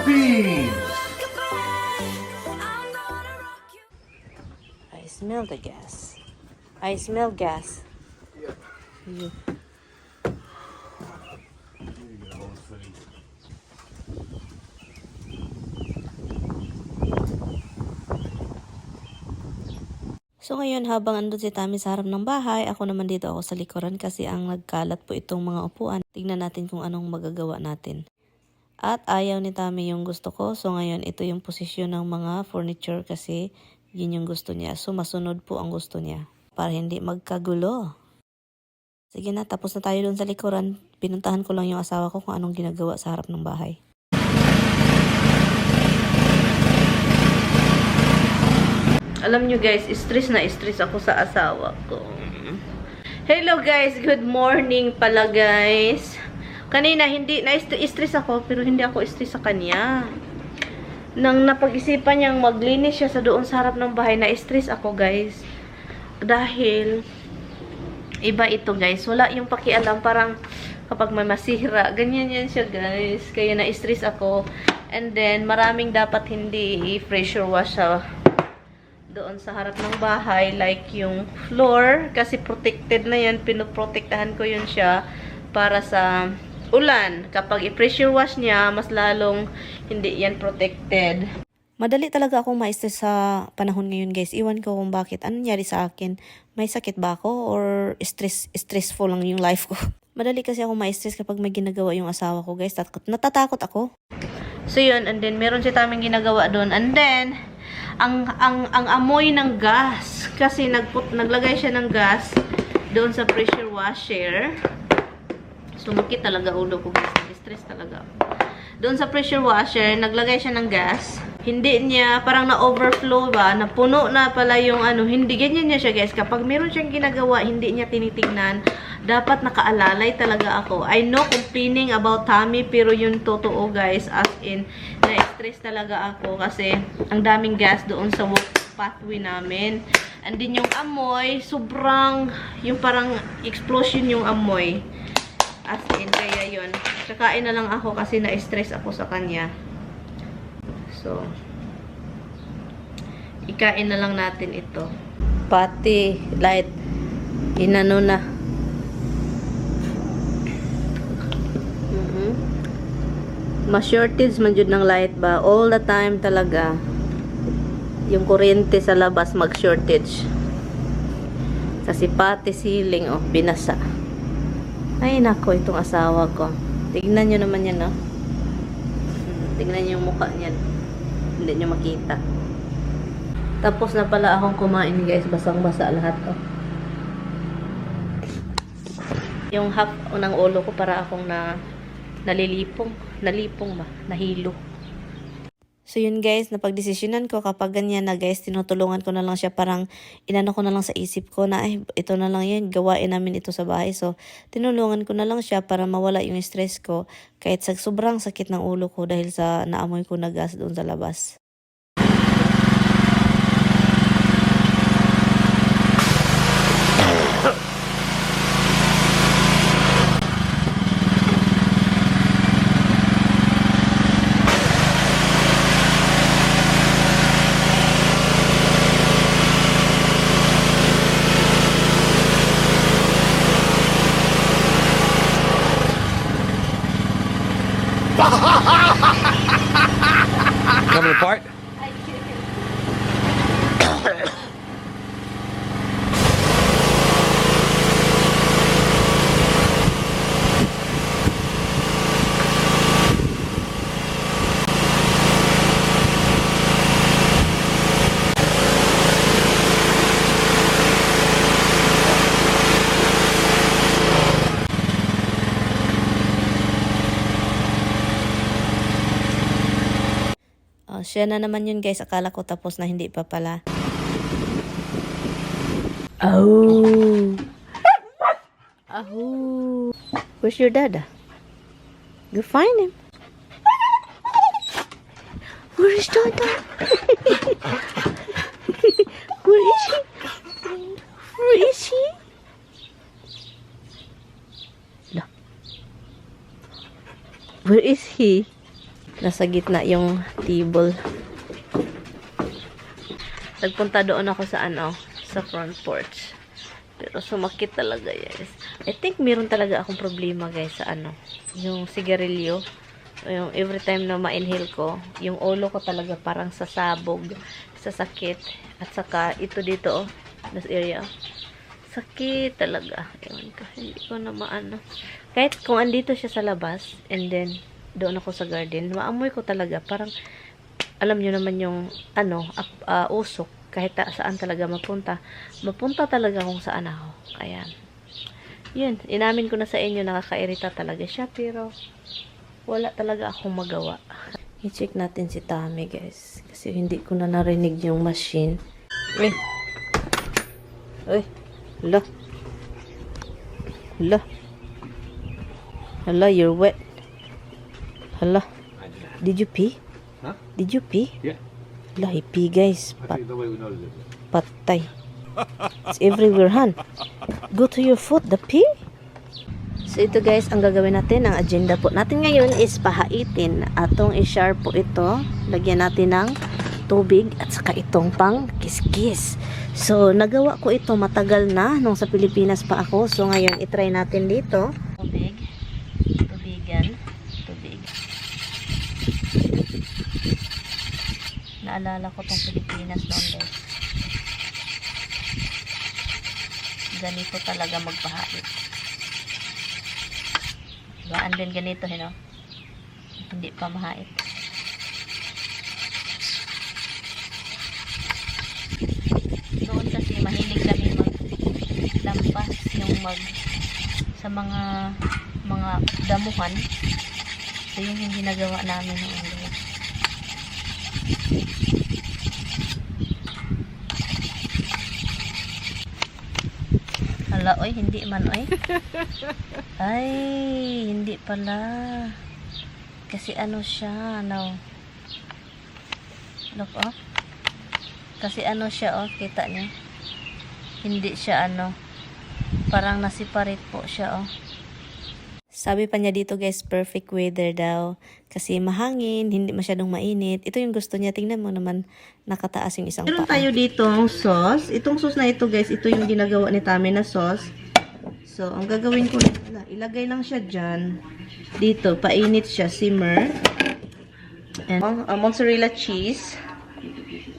Philippines! I smell the gas. I smell gas. You. So ngayon habang andun si Tami sa harap ng bahay, ako naman dito ako sa likuran kasi ang nagkalat po itong mga upuan. Tingnan natin kung anong magagawa natin. At ayaw ni Tami yung gusto ko. So ngayon ito yung posisyon ng mga furniture kasi yun yung gusto niya. So masunod po ang gusto niya para hindi magkagulo. Sige na, tapos na tayo doon sa likuran. Pinuntahan ko lang yung asawa ko kung anong ginagawa sa harap ng bahay. Alam nyo guys, stress na stress ako sa asawa ko. Hello guys, good morning pala guys. Kanina hindi na-stress ako pero hindi ako stress sa kanya. Nang napag-isipan niyang maglinis siya sa doon sa harap ng bahay, na-stress ako guys. Dahil iba ito guys, wala yung pakialam, parang kapag may masira, ganyan yan siya guys. Kaya na-stress ako. And then maraming dapat hindi pressure wash sa doon sa harap ng bahay, like yung floor, kasi protected na yan, pinoprotektahan ko yun siya para sa ulan. Kapag i-pressure wash niya, mas lalong hindi yan protected. Madali talaga akong ma-stress sa panahon ngayon guys. Iwan ko kung bakit. Ano nangyari sa akin? May sakit ba ako? Or stressful lang yung life ko? Madali kasi ako ma-stress kapag may ginagawa yung asawa ko guys. Natatakot ako. So yun, and then meron si Taming ginagawa doon. And then ang amoy ng gas kasi naglagay siya ng gas doon sa pressure washer. Sumakit talaga ulo ko guys, stress talaga. Doon sa pressure washer naglagay siya ng gas, hindi niya, parang na-overflow ba, napuno na pala yung ano, hindi ganyan niya siya guys. Kapag meron siyang ginagawa hindi niya tinitignan, dapat nakaalalay talaga ako. I know complaining about tummy, pero yun totoo guys, as in na-stress talaga ako kasi ang daming gas doon sa walk pathway namin. And then yung amoy, sobrang, yung parang explosion yung amoy. As in, kaya yun. Tsakain na lang ako kasi na-stress ako sa kanya. So, ikain na lang natin ito. Pati, light, inano na. Ma-shortage man jud ng light ba? All the time talaga. Yung kuryente sa labas mag-shortage. Kasi pati ceiling, oh, binasa. Ay, nako, itong asawa ko. Tignan nyo naman yan, no? Tignan nyo yung mukha niyan. Hindi nyo makita. Tapos na pala akong kumain, guys. Basang-basa lahat, oh. Yung half ng ulo ko para akong nalilipong. Nalipong ba? Nahilo. So yun guys, napagdesisyonan ko kapag ganyan na guys, tinutulungan ko na lang siya, parang inano ko na lang sa isip ko na ito na lang yan, gawain namin ito sa bahay. So tinulungan ko na lang siya para mawala yung stress ko kahit sa sobrang sakit ng ulo ko dahil sa naamoy ko na gas doon sa labas. Coming apart? Siya na naman yun guys, akala ko tapos na, hindi pa pala. Oh. Oh. Where's your dad? Go find him. Where is Dada? Where is he? Where is he? Where is he? Nasa gitna yung table. Nagpunta doon ako sa sa front porch. Pero sumakit talaga, guys. I think meron talaga akong problema, guys, sa yung sigarilyo. Yung every time na ma-inhale ko, yung ulo ko talaga parang sasabog, sasakit. At saka ito dito, this area. Sakit talaga. Ewan ko, hindi ko na maano. Kahit kung andito siya sa labas, and then doon ako sa garden, maamoy ko talaga. Parang, alam nyo naman yung, usok. Kahit saan talaga mapunta. Mapunta talaga kung saan ako. Ayan. Yun, inamin ko na sa inyo, nakakairita talaga siya. Pero, wala talaga akong magawa. I-check natin si Tami, guys. Kasi hindi ko na narinig yung machine. Uy. Uy. Hala. Hala. Hala, you're wet. Hala. Did you pee? Huh? Did you pee? Yeah. Hala, he pee, guys. I think the way we noticed it. Patay. It's everywhere, Han. Go to your foot, the pee. So, ito guys, ang gagawin natin, ang agenda po natin ngayon is pahaitin. Atong i-share po ito. Lagyan natin ng tubig at saka itong pang kiskis. So, nagawa ko ito matagal na nung sa Pilipinas pa ako. So, ngayon, itry natin dito. Tubig. Tubigan. Tubig. Naalala ko tong Pilipinas noon, guys. Ganito talaga magpahait. Gaan din ganito, hindi pa mahait. Noon kasi mahilig kami maglampas yung sa mga damuhan. So yun yung ginagawa namin noon. Hala, oy, hindi man, oy. Ay, hindi pala. Kasi siya, Look, oh. Kasi siya, oh, kita niyo. Hindi siya, parang nasiparate po siya, oh. Sabi pa niya dito, guys, perfect weather daw. Kasi mahangin, hindi masyadong mainit. Ito yung gusto niya. Tingnan mo naman, nakataas yung isang paa. Meron tayo dito sauce. Itong sauce na ito, guys, ito yung ginagawa ni Tami na sauce. So, ang gagawin ko, ilagay lang siya dyan. Dito, painit siya, simmer. And mozzarella cheese.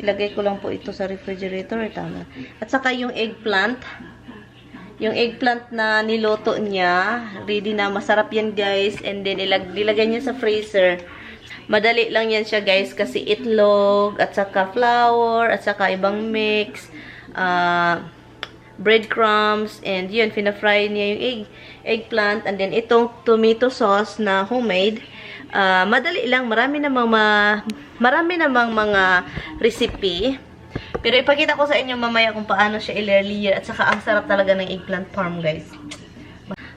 Ilagay ko lang po ito sa refrigerator. Tama. At saka yung eggplant. Yung eggplant na niluto niya, ready na, masarap yan, guys. And then, ilagay niya sa freezer. Madali lang yan siya, guys, kasi itlog, at saka flour, at saka ibang mix, breadcrumbs, and yun, fina-fry niya yung eggplant, and then itong tomato sauce na homemade. Madali lang, marami namang mga recipe. Pero ipakita ko sa inyo mamaya kung paano siya i-layer, at saka ang sarap talaga ng eggplant parm, guys.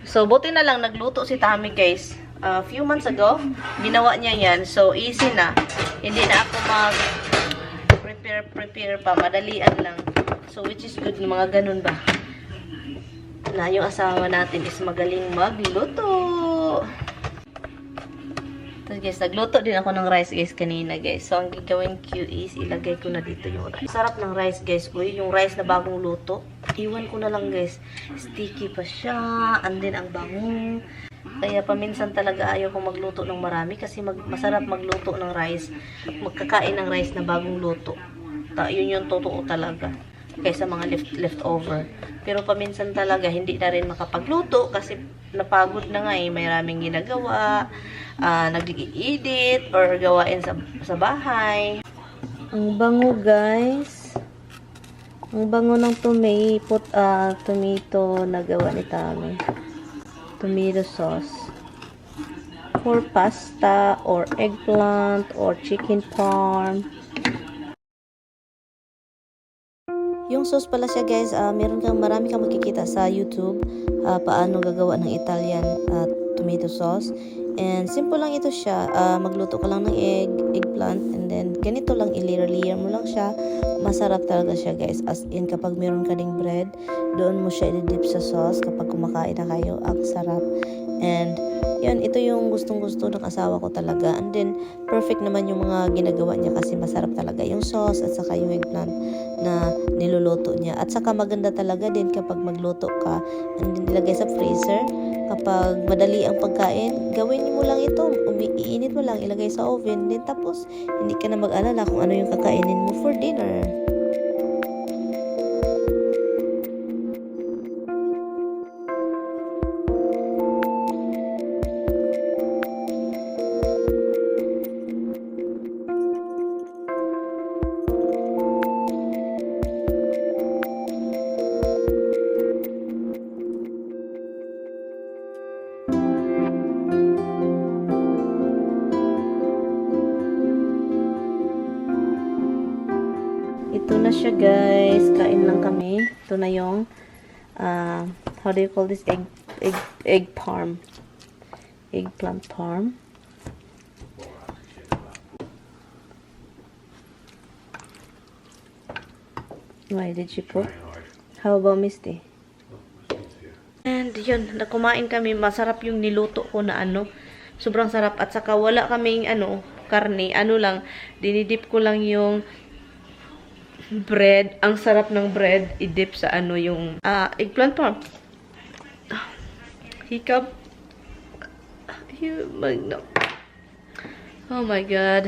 So, buti na lang nagluto si Tami, guys. A few months ago, ginawa niya yan. So, easy na. Hindi na ako prepare pa. Madalian lang. So, which is good, mga ganun ba? Na yung asawa natin is magaling magluto. So, guys, nagluto din ako ng rice, guys, kanina, guys. So, ang gagawin ko is ilagay ko na dito yung rice. Sarap ng rice, guys. Uy, yung rice na bagong luto. Iwan ko na lang, guys. Sticky pa siya. And then, ang bango. Kaya paminsan talaga ayaw ko magluto ng marami kasi masarap magluto ng rice. Magkakain ng rice na bagong luto. Yun yung totoo talaga. Kaysa mga leftover. Pero paminsan talaga hindi na rin makapagluto kasi napagod na nga, may maraming ginagawa, nag-i-edit or gawain sa bahay. Ang bango, guys. Ang bango ng tomato na gawa ni Tami. Tomato sauce. For pasta or eggplant or chicken parm. Yung sauce pala siya, guys, marami kang makikita sa YouTube paano gagawa ng Italian tomato sauce. And simple lang ito siya. Magluto ka lang ng eggplant, and then ganito lang, i-layer mo lang siya. Masarap talaga siya, guys. As in, kapag meron ka ding bread, doon mo siya i-dip sa sauce kapag kumakain na kayo. Ang sarap. And yun, ito yung gustong-gusto ng asawa ko talaga. And then, perfect naman yung mga ginagawa niya kasi masarap talaga yung sauce at saka yung eggplant na niluluto niya. At saka maganda talaga din kapag magluto ka and then ilagay sa freezer. Kapag madali ang pagkain, gawin mo lang ito. Iinit mo lang, ilagay sa oven. Then tapos, hindi ka na mag-alala kung ano yung kakainin mo for dinner. Ito na siya guys. Kain lang kami. Ito na yung how do you call this? Egg parm. Eggplant parm. Why did you cook? How about Misty? And yun, kumain kami. Masarap yung niluto ko na ano. Sobrang sarap. At saka wala kaming karne. Ano lang, dinidip ko lang yung bread. Ang sarap ng bread. I-dip sa yung eggplant parm. Hiccup. Oh my God.